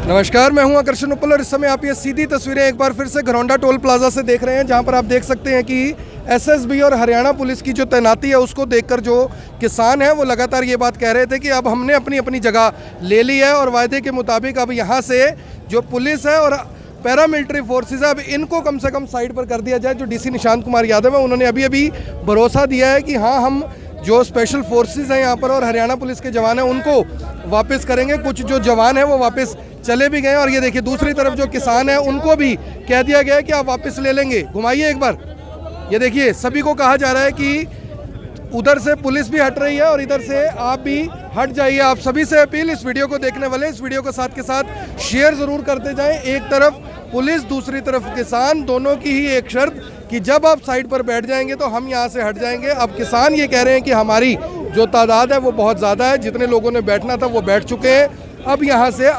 नमस्कार, मैं हूं आकर्षण उपल और इस समय आप ये सीधी तस्वीरें एक बार फिर से घरौंडा टोल प्लाजा से देख रहे हैं, जहां पर आप देख सकते हैं कि एसएसबी और हरियाणा पुलिस की जो तैनाती है उसको देखकर जो किसान हैं वो लगातार ये बात कह रहे थे कि अब हमने अपनी अपनी जगह ले ली है और वायदे के मुताबिक अब यहाँ से जो पुलिस है और पैरामिलिट्री फोर्सेज है अब इनको कम से कम साइड पर कर दिया जाए। जो डीसी निशांत कुमार यादव है उन्होंने अभी अभी भरोसा दिया है कि हाँ, हम जो स्पेशल फोर्सेस हैं यहाँ पर और हरियाणा पुलिस के जवान हैं उनको वापस करेंगे। कुछ जो जवान हैं वो वापस चले भी गए और ये देखिए दूसरी तरफ जो किसान हैं उनको भी कह दिया गया है कि आप वापस ले लेंगे। घुमाइए एक बार, ये देखिए सभी को कहा जा रहा है कि उधर से पुलिस भी हट रही है और इधर से आप भी हट जाइए। आप सभी से अपील, इस वीडियो को देखने वाले इस वीडियो को साथ के साथ शेयर ज़रूर करते जाएं। एक तरफ पुलिस, दूसरी तरफ किसान, दोनों की ही एक शर्त कि जब आप साइड पर बैठ जाएंगे तो हम यहाँ से हट जाएंगे। अब किसान ये कह रहे हैं कि हमारी जो तादाद है वो बहुत ज़्यादा है, जितने लोगों ने बैठना था वो बैठ चुके हैं। अब यहाँ से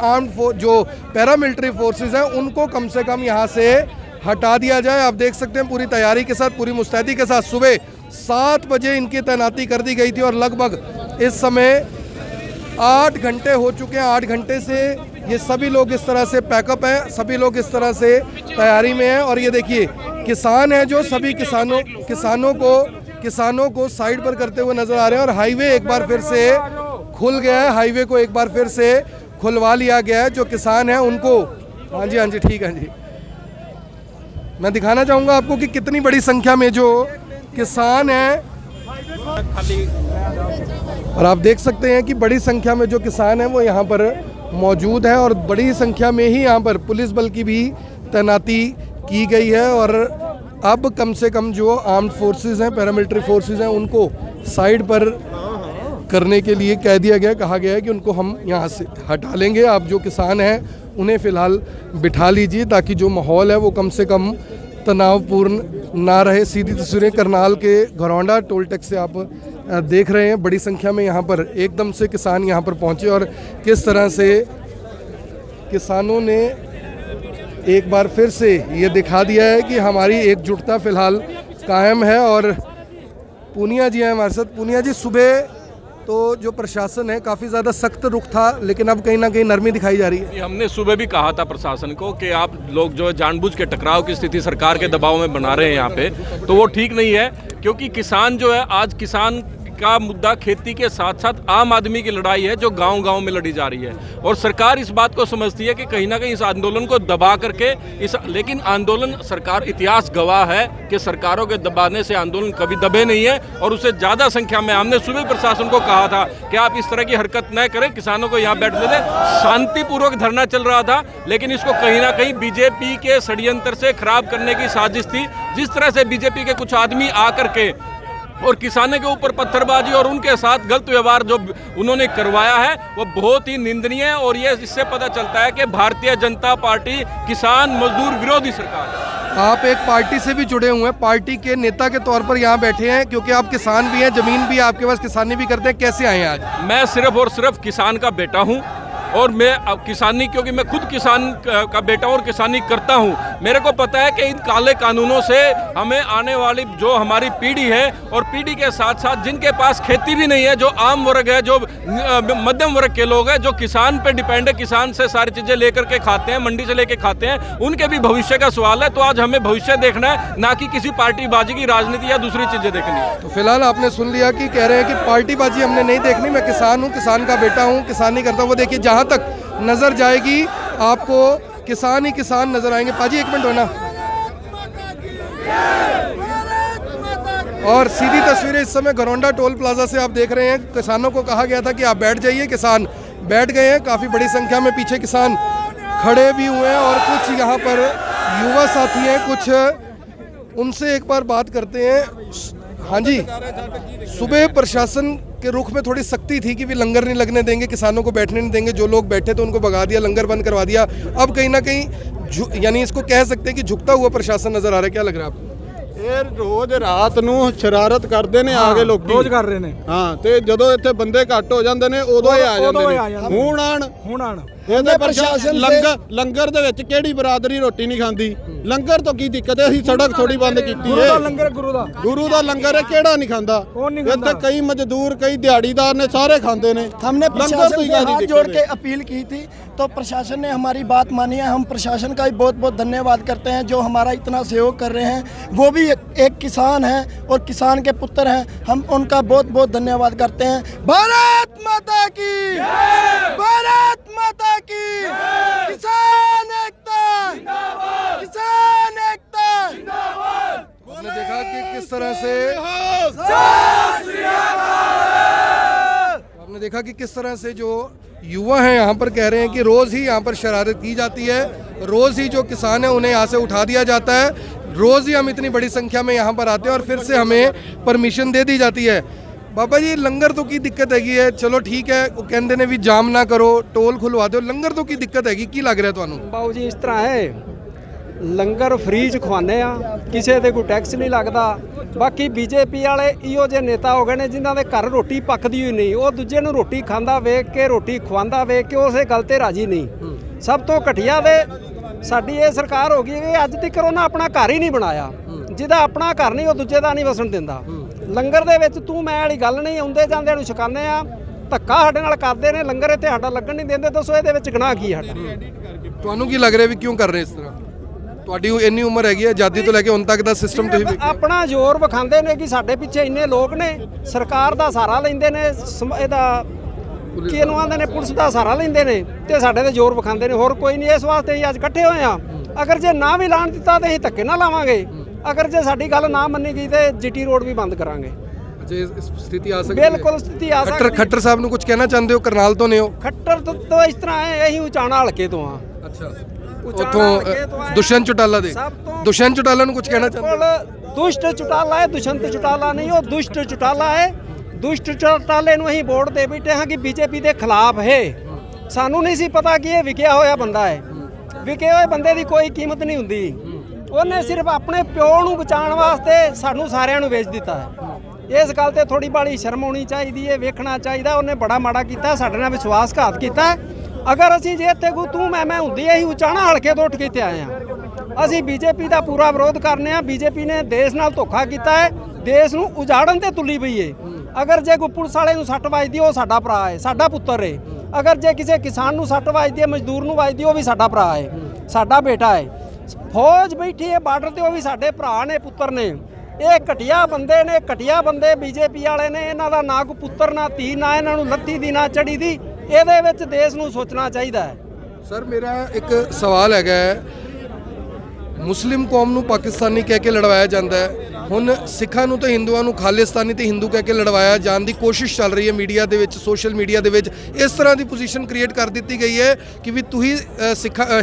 जो पैरामिलिट्री फोर्सेज हैं उनको कम से कम यहाँ से हटा दिया जाए। आप देख सकते हैं पूरी तैयारी के साथ, पूरी मुस्तैदी के साथ सुबह 7 बजे इनकी तैनाती कर दी गई थी और लगभग इस समय 8 घंटे हो चुके हैं। 8 घंटे से ये सभी लोग इस तरह से पैकअप हैं, सभी लोग इस तरह से तैयारी में हैं। और ये देखिए किसान हैं जो सभी किसानों को साइड पर करते हुए नजर आ रहे हैं और हाईवे एक बार फिर से खुल गया है। हाईवे को एक बार फिर से खुलवा लिया गया है। जो किसान हैं उनको, हाँ जी ठीक है जी, मैं दिखाना चाहूँगा आपको कि कितनी बड़ी संख्या में जो किसान हैं और आप देख सकते हैं कि बड़ी संख्या में जो किसान हैं वो यहाँ पर मौजूद हैं और बड़ी संख्या में ही यहाँ पर पुलिस बल की भी तैनाती की गई है। और अब कम से कम जो आर्म्ड फोर्सेस हैं, पैरामिलिट्री फोर्सेस हैं, उनको साइड पर करने के लिए कह दिया गया, कहा गया है कि उनको हम यहाँ से हटा लेंगे। आप जो किसान हैं उन्हें फ़िलहाल बिठा लीजिए ताकि जो माहौल है वो कम से कम तनावपूर्ण ना रहे। सीधी तस्वीरें करनाल के घरौंडा टोल टैक्स से आप देख रहे हैं। बड़ी संख्या में यहाँ पर एकदम से किसान यहाँ पर पहुँचे और किस तरह से किसानों ने एक बार फिर से ये दिखा दिया है कि हमारी एकजुटता फ़िलहाल कायम है। और पूनिया जी हैं हमारे साथ। पूनिया जी, सुबह तो जो प्रशासन है काफ़ी ज़्यादा सख्त रुख था, लेकिन अब कहीं ना कहीं नरमी दिखाई जा रही है। हमने सुबह भी कहा था प्रशासन को कि आप लोग जो है जानबूझ के टकराव की स्थिति सरकार के दबाव में बना रहे हैं यहाँ पे, तो वो ठीक नहीं है। क्योंकि किसान जो है, आज किसान का मुद्दा खेती के साथ साथ आम आदमी की लड़ाई है जो गांव-गांव में लड़ी जा रही है। और सरकार इस बात को समझती है कि कहीं ना कहीं इस आंदोलन को दबा करके लेकिन आंदोलन, सरकार, इतिहास गवाह है कि सरकारों के दबाने से आंदोलन कभी दबे नहीं है और उससे ज़्यादा संख्या में हमने सुबह प्रशासन को कहा था कि आप इस तरह की हरकत न करें, किसानों को यहाँ बैठने दें। शांतिपूर्वक धरना चल रहा था, लेकिन इसको कहीं ना कहीं बीजेपी के षड्यंत्र से खराब करने की साजिश थी। जिस तरह से बीजेपी के कुछ आदमी आकर के और किसानों के ऊपर पत्थरबाजी और उनके साथ गलत व्यवहार जो उन्होंने करवाया है वो बहुत ही निंदनीय है। और ये इससे पता चलता है कि भारतीय जनता पार्टी किसान मजदूर विरोधी सरकार है। आप एक पार्टी से भी जुड़े हुए हैं, पार्टी के नेता के तौर पर यहाँ बैठे हैं, क्योंकि आप किसान भी हैं, जमीन भी आपके पास, किसानी भी करते हैं। कैसे आए हैं आज? मैं सिर्फ और सिर्फ किसान का बेटा हूँ और मैं अब किसानी, क्योंकि मैं खुद किसान का बेटा और किसानी करता हूं, मेरे को पता है कि इन काले कानूनों से हमें आने वाली जो हमारी पीढ़ी है और पीढ़ी के साथ साथ जिनके पास खेती भी नहीं है, जो आम वर्ग है, जो मध्यम वर्ग के लोग हैं, जो किसान पे डिपेंड है, किसान से सारी चीज़ें लेकर के खाते हैं, मंडी से लेके खाते हैं, उनके भी भविष्य का सवाल है। तो आज हमें भविष्य देखना है, ना कि किसी पार्टीबाजी की राजनीति या दूसरी चीज़ें देखनी है। तो फिलहाल आपने सुन लिया कि कह रहे हैं कि पार्टीबाजी हमने नहीं देखनी, मैं किसान हूँ, किसान का बेटा हूँ, किसानी करता हूँ। वो देखिए जहाँ तक नजर जाएगी आपको किसान ही किसान नजर आएंगे। पाजी एक मिनट होना। और सीधी तस्वीरें इस समय घरौंडा टोल प्लाजा से आप देख रहे हैं। किसानों को कहा गया था कि आप बैठ जाइए, किसान बैठ गए हैं। काफ़ी बड़ी संख्या में पीछे किसान खड़े भी हुए हैं और कुछ यहाँ पर युवा साथी हैं, कुछ उनसे एक बार बात करते हैं। हाँ जी, सुबह प्रशासन के रुख में थोड़ी सख्ती थी कि भी लंगर नहीं लगने देंगे, किसानों को बैठने नहीं देंगे, जो लोग बैठे थे उनको भगा दिया, लंगर बंद करवा दिया। अब कहीं ना कहीं यानी इसको कह सकते हैं कि झुकता हुआ प्रशासन नजर आ रहा है। क्या लग रहा है आपको? ਇਹ ਰੋਜ਼ ਰਾਤ ਨੂੰ ਸ਼ਰਾਰਤ ਕਰਦੇ ਨੇ ਆ ਕੇ ਲੋਕੀ ਰੋਜ਼ ਕਰ ਰਹੇ ਨੇ। ਹਾਂ, ਤੇ ਜਦੋਂ ਇੱਥੇ ਬੰਦੇ ਘੱਟ ਹੋ ਜਾਂਦੇ ਨੇ ਉਦੋਂ ਇਹ ਆ ਜਾਂਦੇ ਨੇ। ਹੁਣ ਆਣ ਇਹਦੇ ਪ੍ਰਸ਼ਾਸਨ ਲੰਗਰ ਦੇ ਵਿੱਚ ਕਿਹੜੀ ਬਰਾਦਰੀ ਰੋਟੀ ਨਹੀਂ ਖਾਂਦੀ? ਲੰਗਰ ਤੋਂ ਕੀ ਦਿੱਕਤ ਹੈ? ਅਸੀਂ ਸੜਕ ਥੋੜੀ ਬੰਦ ਕੀਤੀ ਹੈ। ਗੁਰੂ ਦਾ ਲੰਗਰ ਹੈ, ਕਿਹੜਾ ਨਹੀਂ ਖਾਂਦਾ? ਇੱਥੇ ਕਈ ਮਜ਼ਦੂਰ ਕਈ ਦਿਹਾੜੀਦਾਰ ने सारे खाते ने। हमने प्रशासन से हाथ जोड़ के अपील की थी तो प्रशासन ने हमारी बात मानी है। हम प्रशासन का भी बहुत बहुत धन्यवाद करते हैं जो हमारा इतना सहयोग कर रहे हैं। वो भी एक किसान है और किसान के पुत्र हैं, हम उनका बहुत बहुत धन्यवाद करते हैं। भारत माता की, भारत माता की, किसान एकता, किसान एकता। आपने देखा कि किस तरह से आपने देखा कि किस तरह से जो युवा हैं यहाँ पर कह रहे हैं कि रोज़ ही यहाँ पर शरारत की जाती है, रोज़ ही जो किसान है उन्हें यहाँ से उठा दिया जाता है, रोज़ ही हम इतनी बड़ी संख्या में यहाँ पर आते हैं और फिर से हमें परमिशन दे दी जाती है। बाबा जी लंगर तो की दिक्कत हैगी है, चलो ठीक है, वो कहते ने भी जाम ना करो, टोल खुलवा दो, लंगर तो की दिक्कत हैगी, की लग रहा है तुहानू? ਬਾਊ ਜੀ ਇਸ ਤਰ੍ਹਾਂ ਹੈ, ਲੰਗਰ ਫ੍ਰੀ ਚ ਖਵਾਉਂਦੇ ਆ, ਕਿਸੇ ਤੇ ਕੋਈ ਟੈਕਸ ਨਹੀਂ ਲੱਗਦਾ। ਬਾਕੀ ਬੀਜੇਪੀ ਵਾਲੇ ਇਹੋ ਜਿਹੇ ਨੇਤਾ ਹੋ ਗਏ ਨੇ ਜਿਨ੍ਹਾਂ ਦੇ ਘਰ ਰੋਟੀ ਪੱਕਦੀ ਹੋਈ ਨਹੀਂ, ਉਹ ਦੂਜੇ ਨੂੰ ਰੋਟੀ ਖਾਂਦਾ ਵੇਖ ਕੇ, ਰੋਟੀ ਖਵਾਉਂਦਾ ਵੇਖ ਕੇ ਉਸੇ ਗੱਲ ਤੇ ਰਾਜੀ ਨਹੀਂ। ਸਭ ਤੋਂ ਘਟੀਆ ਦੇ ਸਾਡੀ ਇਹ ਸਰਕਾਰ ਹੋ ਗਈ ਕਿ ਅੱਜ ਤੱਕ ਉਹਨਾਂ ਆਪਣਾ ਘਰ ਹੀ ਨਹੀਂ ਬਣਾਇਆ। ਜਿਹਦਾ ਆਪਣਾ ਘਰ ਨਹੀਂ ਉਹ ਦੂਜੇ ਦਾ ਨਹੀਂ ਵਸਣ ਦਿੰਦਾ। ਲੰਗਰ ਦੇ ਵਿੱਚ ਤੂੰ ਮੈਂ ਵਾਲੀ ਗੱਲ ਨਹੀਂ, ਆਉਂਦੇ ਜਾਂਦੇ ਨੂੰ ਛਕਾਉਂਦੇ ਆ, ਧੱਕਾ ਸਾਡੇ ਨਾਲ ਕਰਦੇ ਨੇ, ਲੰਗਰ ਇੱਥੇ ਸਾਡਾ ਲੱਗਣ ਨਹੀਂ ਦਿੰਦੇ। ਦੱਸੋ ਇਹਦੇ ਵਿੱਚ ਗੁਨਾਹ ਕੀ ਸਾਡਾ? ਤੁਹਾਨੂੰ ਕੀ ਲੱਗ ਰਿਹਾ ਵੀ ਕਿਉਂ ਕਰ ਰਹੇ ਇਸ ਤਰ੍ਹਾਂ? ਤੁਹਾਡੀ ਇੰਨੀ ਉਮਰ ਹੈਗੀ ਹੈ, ਆਜ਼ਾਦੀ ਤੋਂ ਲੈ ਕੇ ਹੁਣ ਤੱਕ ਦਾ ਸਿਸਟਮ ਤੁਸੀਂ ਵੇਖਿਆ। ਆਪਣਾ ਜ਼ੋਰ ਵਿਖਾਉਂਦੇ ਨੇ ਕਿ ਸਾਡੇ ਪਿੱਛੇ ਇੰਨੇ ਲੋਕ ਨੇ, ਸਰਕਾਰ ਦਾ ਸਹਾਰਾ ਲੈਂਦੇ ਨੇ, ਇਹਦਾ ਕੀ ਇਹਨੂੰ ਆਂਦੇ ਨੇ, ਪੁਲਿਸ ਦਾ ਸਹਾਰਾ ਲੈਂਦੇ ਨੇ ਤੇ ਸਾਡੇ ਤੇ ਜ਼ੋਰ ਵਿਖਾਉਂਦੇ ਨੇ। ਹੋਰ ਕੋਈ ਨਹੀਂ, ਇਸ ਵਾਸਤੇ ਅਸੀਂ ਅੱਜ ਇਕੱਠੇ ਹੋਏ ਆ। ਅਗਰ ਜੇ ਨਾ ਵੀ ਲਾਣ ਦਿੱਤਾ ਤੇ ਅਸੀਂ ਧੱਕੇ ਨਾ ਲਾਵਾਂਗੇ। ਅਗਰ ਜੇ ਸਾਡੀ ਗੱਲ ਨਾ ਮੰਨੀ ਗਈ ਤੇ ਜੀਟੀ ਰੋਡ ਵੀ ਬੰਦ ਕਰਾਂਗੇ। ਅੱਛਾ, ਇਸ ਸਥਿਤੀ ਆ ਸਕਦੀ ਹੈ? ਬਿਲਕੁਲ ਸਥਿਤੀ ਆ ਸਕਦੀ ਹੈ। ਖੱਟਰ ਸਾਹਿਬ ਨੂੰ ਕੁਝ ਕਹਿਣਾ ਚਾਹੁੰਦੇ ਹੋ? ਕਰਨਾਲ ਤੋਂ ਨੇ ਹੋ? ਖੱਟਰ ਤੋਂ ਇਸ ਤਰ੍ਹਾਂ ਹੈ, ਅਸੀਂ ਉਚਾਣਾ ਹਲਕੇ ਤੋਂ ਆ। ਅੱਛਾ, ਉੱਥੋਂ ਦੁਸ਼ਯੰਤ ਚੌਟਾਲਾ ਦੇ। ਦੁਸ਼ਯੰਤ ਚੌਟਾਲਾ ਨੂੰ ਕੁਝ ਕਹਿਣਾ ਚਾਹੁੰਦੇ ਹੋ? ਦੁਸ਼ਟ ਚੌਟਾਲਾ ਹੈ, ਦੁਸ਼ਯੰਤ ਚੌਟਾਲਾ ਨਹੀਂ, ਉਹ ਦੁਸ਼ਟ ਚੌਟਾਲਾ ਹੈ। ਦੁਸ਼ਟ ਚੌਟਾਲੇ ਨੂੰ ਅਸੀਂ ਵੋਟ ਦੇ ਬੈਠੇ ਹਾਂ ਕਿ ਬੀਜੇਪੀ ਦੇ ਖਿਲਾਫ ਹੈ। ਸਾਨੂੰ ਨਹੀਂ ਸੀ ਪਤਾ ਕਿ ਇਹ ਵਿਕਿਆ ਹੋਇਆ ਬੰਦਾ ਹੈ। ਵਿਕੇ ਹੋਏ ਬੰਦੇ ਦੀ ਕੋਈ ਕੀਮਤ ਨਹੀਂ ਹੁੰਦੀ। ਉਹਨੇ ਸਿਰਫ ਆਪਣੇ ਪਿਓ ਨੂੰ ਬਚਾਉਣ ਵਾਸਤੇ ਸਾਨੂੰ ਸਾਰਿਆਂ ਨੂੰ ਵੇਚ ਦਿੱਤਾ ਹੈ। ਇਸ ਗੱਲ ਤੇ ਥੋੜੀ ਬਾਲੀ ਸ਼ਰਮ ਆਉਣੀ ਚਾਹੀਦੀ ਹੈ, ਵੇਖਣਾ ਚਾਹੀਦਾ। ਉਹਨੇ ਬੜਾ ਮਾੜਾ ਕੀਤਾ, ਸਾਡੇ ਨਾਲ ਵਿਸ਼ਵਾਸਘਾਤ ਕੀਤਾ। ਅਗਰ ਅਸੀਂ ਜੇ ਇੱਥੇ ਕੋਈ ਤੂੰ ਮੈਂ ਹੁੰਦੀ, ਅਸੀਂ ਉਚਾਣਾ ਹਲਕੇ ਤੋਂ ਉੱਠ ਕੇ ਇੱਥੇ ਆਏ ਹਾਂ। ਅਸੀਂ ਬੀਜੇਪੀ ਦਾ ਪੂਰਾ ਵਿਰੋਧ ਕਰਨੇ ਆ। ਬੀਜੇਪੀ ਨੇ ਦੇਸ਼ ਨਾਲ ਧੋਖਾ ਕੀਤਾ ਹੈ, ਦੇਸ਼ ਨੂੰ ਉਜਾੜਨ ਤੇ ਤੁੱਲੀ ਪਈ ਹੈ। ਅਗਰ ਜੇ ਕੋਈ ਪੁਲਿਸ ਵਾਲੇ ਨੂੰ ਸੱਟ ਵੱਜਦੀ, ਉਹ ਸਾਡਾ ਭਰਾ ਹੈ, ਸਾਡਾ ਪੁੱਤਰ ਹੈ। ਅਗਰ ਜੇ ਕਿਸੇ ਕਿਸਾਨ ਨੂੰ ਸੱਟ ਵੱਜਦੀ ਹੈ, ਮਜ਼ਦੂਰ ਨੂੰ ਵੱਜਦੀ, ਉਹ ਵੀ ਸਾਡਾ ਭਰਾ ਹੈ, ਸਾਡਾ ਬੇਟਾ ਹੈ। ਫੌਜ ਬੈਠੀ ਹੈ ਬਾਰਡਰ ਤੇ, ਉਹ ਵੀ ਸਾਡੇ ਭਰਾ ਨੇ, ਪੁੱਤਰ ਨੇ। ਇਹ ਘਟੀਆ ਬੰਦੇ ਨੇ, ਘਟੀਆ ਬੰਦੇ ਬੀਜੇਪੀ ਵਾਲੇ ਨੇ। ਇਹਨਾਂ ਦਾ ਨਾ ਕੋਈ ਪੁੱਤਰ ਨਾ ਧੀ, ਨਾ ਇਹਨਾਂ ਨੂੰ ਲੱਤੀ ਦੀ ਨਾ ਚੜੀ ਦੀ। ਇਹਦੇ ਵਿੱਚ ਦੇਸ਼ ਨੂੰ ਸੋਚਣਾ ਚਾਹੀਦਾ ਹੈ। ਸਰ ਮੇਰਾ ਇੱਕ ਸਵਾਲ ਹੈਗਾ ਹੈ, ਮੁਸਲਿਮ ਕੌਮ ਨੂੰ ਪਾਕਿਸਤਾਨੀ ਕਹਿ ਕੇ ਲੜਵਾਇਆ ਜਾਂਦਾ ਹੈ, ਹੁਣ ਸਿੱਖਾਂ ਨੂੰ ਤੇ ਹਿੰਦੂਆਂ ਨੂੰ ਖਾਲਿਸਤਾਨੀ ਤੇ ਹਿੰਦੂ ਕਹਿ ਕੇ ਲੜਵਾਇਆ ਜਾਣ ਦੀ ਕੋਸ਼ਿਸ਼ ਚੱਲ ਰਹੀ ਹੈ ਮੀਡੀਆ ਦੇ ਵਿੱਚ, ਸੋਸ਼ਲ ਮੀਡੀਆ ਦੇ ਵਿੱਚ। ਇਸ ਤਰ੍ਹਾਂ ਦੀ ਪੋਜੀਸ਼ਨ ਕ੍ਰੀਏਟ ਕਰ ਦਿੱਤੀ ਗਈ ਹੈ ਕਿ ਵੀ ਤੁਸੀਂ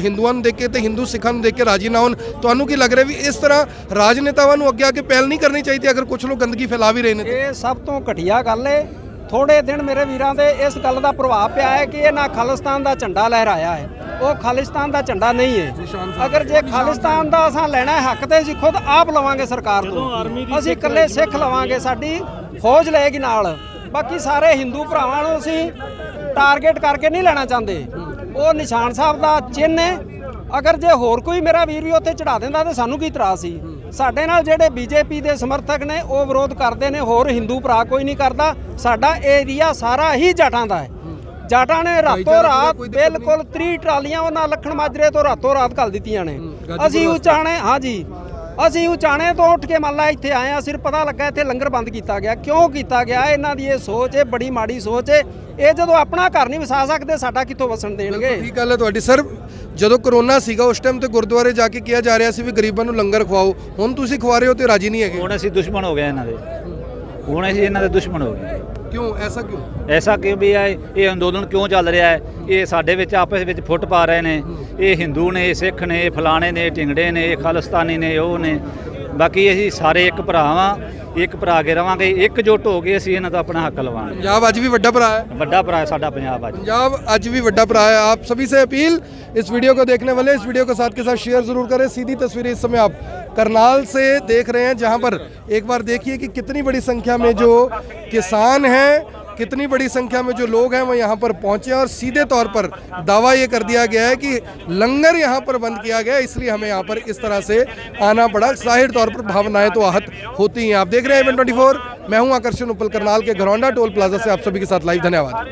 ਹਿੰਦੂਆਂ ਨੂੰ ਦੇਖ ਕੇ ਤੇ ਹਿੰਦੂ ਸਿੱਖਾਂ ਨੂੰ ਦੇਖ ਕੇ ਰਾਜੀ ਨਾ ਹੋਣ। ਤੁਹਾਨੂੰ ਕੀ ਲੱਗ ਰਿਹਾ ਵੀ ਇਸ ਤਰ੍ਹਾਂ ਰਾਜਨੇਤਾਵਾਂ ਨੂੰ ਅੱਗੇ ਆ ਕੇ ਪਹਿਲ ਨਹੀਂ ਕਰਨੀ ਚਾਹੀਦੀ ਅਗਰ ਕੁਝ ਲੋਕ ਗੰਦਗੀ ਫੈਲਾ ਵੀ ਰਹੇ ਨੇ? ਇਹ ਸਭ ਤੋਂ ਘਟੀਆ ਗੱਲ ਹੈ। ਥੋੜੇ ਦਿਨ ਮੇਰੇ ਵੀਰਾਂ ਦੇ ਇਸ ਗੱਲ ਦਾ ਪ੍ਰਭਾਵ ਪਿਆ ਹੈ ਕਿ ਇਹ ਨਾ ਖਾਲਿਸਤਾਨ ਦਾ ਝੰਡਾ ਲਹਿਰਾਇਆ ਹੈ। ਉਹ ਖਾਲਿਸਤਾਨ ਦਾ ਝੰਡਾ ਨਹੀਂ ਹੈ। ਅਗਰ ਜੇ ਖਾਲਿਸਤਾਨ ਦਾ ਅਸਾਂ ਲੈਣਾ ਹੈ ਹੱਕ ਤੇ ਅਸੀਂ ਖੁਦ ਆਪ ਲਵਾਂਗੇ ਸਰਕਾਰ ਤੋਂ। ਅਸੀਂ ਇਕੱਲੇ ਸਿੱਖ ਲਵਾਂਗੇ, ਸਾਡੀ ਫੌਜ ਲਏਗੀ ਨਾਲ। ਬਾਕੀ ਸਾਰੇ ਹਿੰਦੂ ਭਰਾਵਾਂ ਨੂੰ ਅਸੀਂ ਟਾਰਗੇਟ ਕਰਕੇ ਨਹੀਂ ਲੈਣਾ ਚਾਹੁੰਦੇ। ਉਹ ਨਿਸ਼ਾਨ ਸਾਹਿਬ ਦਾ ਚਿੰਨ੍ਹ ਹੈ। ਅਗਰ ਜੇ ਹੋਰ ਕੋਈ ਮੇਰਾ ਵੀਰ ਵੀ ਉੱਥੇ ਚੜਾ ਦਿੰਦਾ ਤਾਂ ਸਾਨੂੰ ਕੀ ਇਤਰਾਜ਼ ਸੀ? ਸਾਡੇ ਨਾਲ ਜਿਹੜੇ ਬੀਜੇਪੀ ਦੇ ਸਮਰਥਕ ਨੇ ਉਹ ਵਿਰੋਧ ਕਰਦੇ ਨੇ, ਹੋਰ ਹਿੰਦੂ ਭਰਾ ਕੋਈ ਨਹੀਂ ਕਰਦਾ। ਸਾਡਾ ਏਰੀਆ ਸਾਰਾ ਹੀ ਜਾਟਾਂ ਦਾ ਹੈ। ਜਾਟਾਂ ਨੇ ਰਾਤੋਂ ਰਾਤ ਬਿਲਕੁਲ 30 ਟਰਾਲੀਆਂ ਉਹਨਾਂ ਲੱਖਣ ਮਾਜਰੇ ਤੋਂ ਰਾਤੋਂ ਰਾਤ ਘੱਲ ਦਿੱਤੀਆਂ ਨੇ। ਅਸੀਂ ਉਚਾਣੇ, ਹਾਂਜੀ ਅਸੀਂ ਉਚਾਣੇ ਤੋਂ ਉੱਠ ਕੇ ਮੰਨ ਲਾ ਇੱਥੇ ਆਏ ਆ। ਸਿਰ ਪਤਾ ਲੱਗਾ ਇੱਥੇ ਲੰਗਰ ਬੰਦ ਕੀਤਾ ਗਿਆ। ਕਿਉਂ ਕੀਤਾ ਗਿਆ? ਇਹਨਾਂ ਦੀ ਇਹ ਸੋਚ ਹੈ, ਬੜੀ ਮਾੜੀ ਸੋਚ ਹੈ। ਇਹ ਜਦੋਂ ਆਪਣਾ ਘਰ ਨਹੀਂ ਵਸਾ ਸਕਦੇ, ਸਾਡਾ ਕਿੱਥੋਂ ਵਸਣ ਦੇਣਗੇ? ਠੀਕ ਗੱਲ ਹੈ ਤੁਹਾਡੀ। ਸਰ ਜਦੋਂ ਕਰੋਨਾ ਸੀਗਾ ਉਸ ਟਾਈਮ ਤੇ ਗੁਰਦੁਆਰੇ ਜਾ ਕੇ ਕਿਹਾ ਜਾ ਰਿਹਾ ਸੀ ਵੀ ਗਰੀਬਾਂ ਨੂੰ ਲੰਗਰ ਖਵਾਓ, ਹੁਣ ਤੁਸੀਂ ਖਵਾ ਰਹੇ ਹੋ ਤੇ ਰਾਜੀ ਨਹੀਂ ਹੈਗੇ। ਹੁਣ ਅਸੀਂ ਦੁਸ਼ਮਣ ਹੋ ਗਏ ਇਹਨਾਂ ਦੇ, ਹੁਣ ਅਸੀਂ ਇਹਨਾਂ ਦੇ ਦੁਸ਼ਮਣ ਹੋ ਗਏ। ਕਿਉਂ? ਐਸਾ ਕਿਉਂ? ਐਸਾ ਕਿਉਂ ਵੀ ਇਹ ਅੰਦੋਲਨ ਕਿਉਂ ਚੱਲ ਰਿਹਾ ਹੈ? ਇਹ ਸਾਡੇ ਵਿੱਚ ਆਪਸ ਵਿੱਚ ਫੁੱਟ ਪਾ ਰਹੇ ਨੇ। ਇਹ ਹਿੰਦੂ ਨੇ, ਇਹ ਸਿੱਖ ਨੇ, ਇਹ ਫਲਾਣੇ ਨੇ, ਢਿੰਗੜੇ ਨੇ, ਇਹ ਖਾਲਿਸਤਾਨੀ ਨੇ, ਉਹ ਨੇ। ਬਾਕੀ ਅਸੀਂ ਸਾਰੇ ਇੱਕ ਭਰਾ ਵਾਂ, ਇੱਕ ਭਰਾ ਕੇ ਰਵਾਂਗੇ, ਇਕਜੁੱਟ ਹੋ ਕੇ ਅਸੀਂ ਇਹਨਾਂ ਤੋਂ ਆਪਣਾ ਹੱਕ ਲਵਾਂਗੇ। पंजाब अज भी वड्डा भरा है, ਵੱਡਾ ਭਰਾ ਹੈ ਸਾਡਾ ਪੰਜਾਬ ਅੱਜ। पंजाब आज भी वड्डा भरा है। आप सभी से अपील, इस वीडियो को देखने वाले इस वीडियो को साथ के साथ शेयर जरूर करें। सीधी तस्वीरें इस समय आप करनाल से देख रहे हैं, जहां पर एक बार देखिए कि कितनी बड़ी संख्या में जो किसान हैं, कितनी बड़ी संख्या में जो लोग हैं वो यहाँ पर पहुंचे और सीधे तौर पर दावा ये कर दिया गया है कि लंगर यहाँ पर बंद किया गया है, इसलिए हमें यहाँ पर इस तरह से आना पड़ा। जाहिर तौर पर भावनाएं तो आहत होती हैं। आप देख रहे हैं Even 24, मैं हूं आकर्षण उपल, करनाल के घरौंडा टोल प्लाजा से आप सभी के साथ लाइव। धन्यवाद।